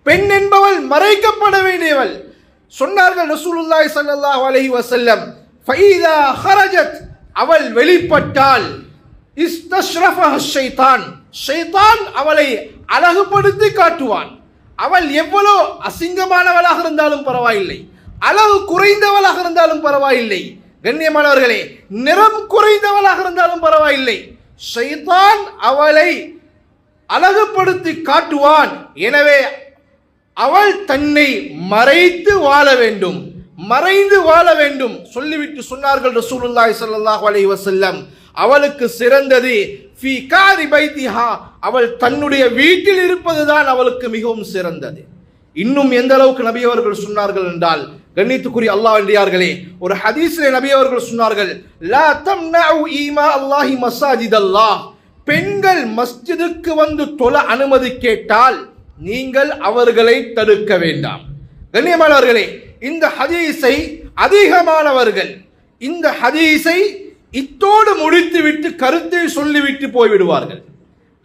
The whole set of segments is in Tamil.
பெண் என்பவள் மறைக்கப்பட வேண்டியவள். சொன்னார்கள் ரசூலுல்லாஹி ஸல்லல்லாஹு அலைஹி வஸல்லம், ஃபைதா ஹரஜத், அவள் வெளிப்பட்டால், இஸ்தஷ்ரஃபஹ ஷைத்தான், ஷைத்தான் அவளை அழகுபடுத்தி காட்டுவான். அவள் எவ்வளோ அசிங்கமானவளாக இருந்தாலும் பரவாயில்லை, அளவு குறைந்தவளாக இருந்தாலும் பரவாயில்லை, கண்ணியமானவர்களே நிறம் குறைந்தவளாக இருந்தாலும் பரவாயில்லை, ஷைத்தான் அவளை அழகுபடுத்தி காட்டுவான். எனவே அவள் தன்னை மறைத்து வாழ வேண்டும், மறைந்து வாழ வேண்டும் சொல்லிவிட்டு சொன்னார்கள் ரசூலுல்லாஹி ஸல்லல்லாஹு அலைஹி வஸல்லம், அவளுக்கு சிறந்தது ஃபீ காரி பைத்திஹா, அவள் தன்னுடைய வீட்டில் இருப்பதுதான் அவளுக்கு மிகவும் சிறந்தது. இன்னும் எந்த அளவுக்கு நபி அவர்கள் சொன்னார்கள் என்றால், கண்ணியத்துக்குரிய அல்லாஹ்வியார்களே, ஒரு ஹதீஸிலே நபி அவர்கள் சொன்னார்கள், லா தம்னஉ ஈமா அல்லாஹி மஸாஜிதல்லாஹ், பெண்கள் மஸ்ஜிதுக்கு வந்து தொழ அனுமதி கேட்டால் நீங்கள் அவர்களை தடுக்க வேண்டாம். கண்ணியமானவர்களே, இந்த ஹதீஸை அதிகமானவர்கள் இந்த ஹதீஸை இத்தோடு முடித்துவிட்டு கருத்தை சொல்லிவிட்டு போய்விடுவார்கள்.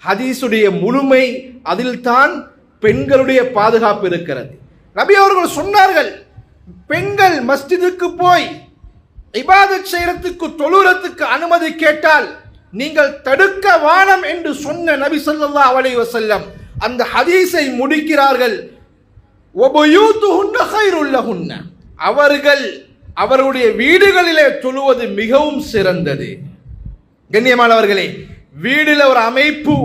ஹதீஸுடைய முழுமை அதில் தான் பெண்களுடைய பாதுகாப்பு இருக்கிறது. நபி அவர்கள் சொன்னார்கள், பெண்கள் மஸ்ஜிதுக்கு போய் இபாதத் செய்யறதுக்கு தொழுறதுக்கு அனுமதி கேட்டால் நீங்கள் தடுக்க வானம் என்று சொன்ன நபி ஸல்லல்லாஹு அலைஹி வஸல்லம் அந்த ஹதீஸை முடிக்கிறார்கள், வபயூதுஹுன்ன கைருல் லஹுன்ன, அவர்கள் அவருடைய வீடுகளிலே தொழுவது மிகவும் சிறந்தது. கண்ணியமானவர்களே, வீடில் ஒரு அமைப்பு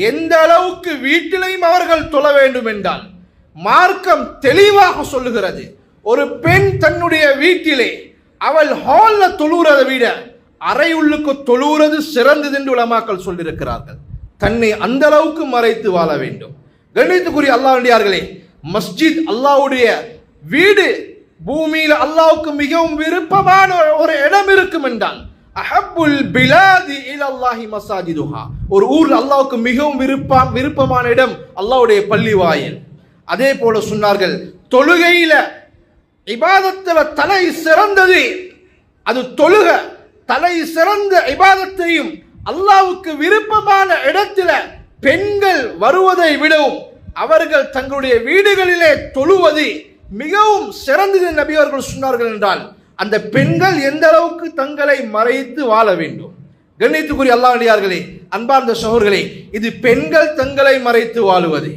எந்த அளவுக்கு வீட்டிலையும் அவர்கள் தொழ வேண்டும் என்றால் மார்க்கம் தெளிவாக சொல்லுகிறது, ஒரு பெண் தன்னுடைய வீட்டிலே அவள் ஹால்ல தொழுகிறதை விட அறையுள்ளுக்கு தொழுகிறது சிறந்தது என்று உலமாக்கள் சொல்லியிருக்கிறார்கள். தன்னை அந்த அளவுக்கு மறைத்து வாழ வேண்டும். கண்ணியத்துக்குரிய அல்லாஹ்வியார்களே, மஸ்ஜித் அல்லாஹ்வுடைய வீடு, பூமியில் அல்லாஹ்வுக்கு மிகவும் விருப்பமான ஒரு இடம் இருக்கும் என்றால் அஹப்புல் பிலாதி இலல்லாஹி மஸாஜிதுஹா, ஒரு ஊர்ல அல்லாஹ்வுக்கு மிகவும் விருப்பமான இடம் அல்லாஹ்வுடைய பள்ளி வாயில். அதே போல சொன்னார்கள், தொழுகையில இபாதத்துல தலை சிறந்தது அது தொழுக. தலை சிறந்த இபாதத்தையும் அல்லாஹ்வுக்கு விருப்பமான இடத்துல பெண்கள் வருவதை விடவும் அவர்கள் தங்களுடைய வீடுகளிலே தொழுவது மிகவும் சிறந்தது நபி அவர்கள் சொன்னார்கள் என்றால் அந்த பெண்கள் எந்த அளவுக்கு தங்களை மறைத்து வாழ வேண்டும். கண்ணியத்துக்குரிய அல்லாஹ்வியார்களே, அன்பார்ந்த சகோதரர்களே, இது பெண்கள் தங்களை மறைத்து வாழுவது.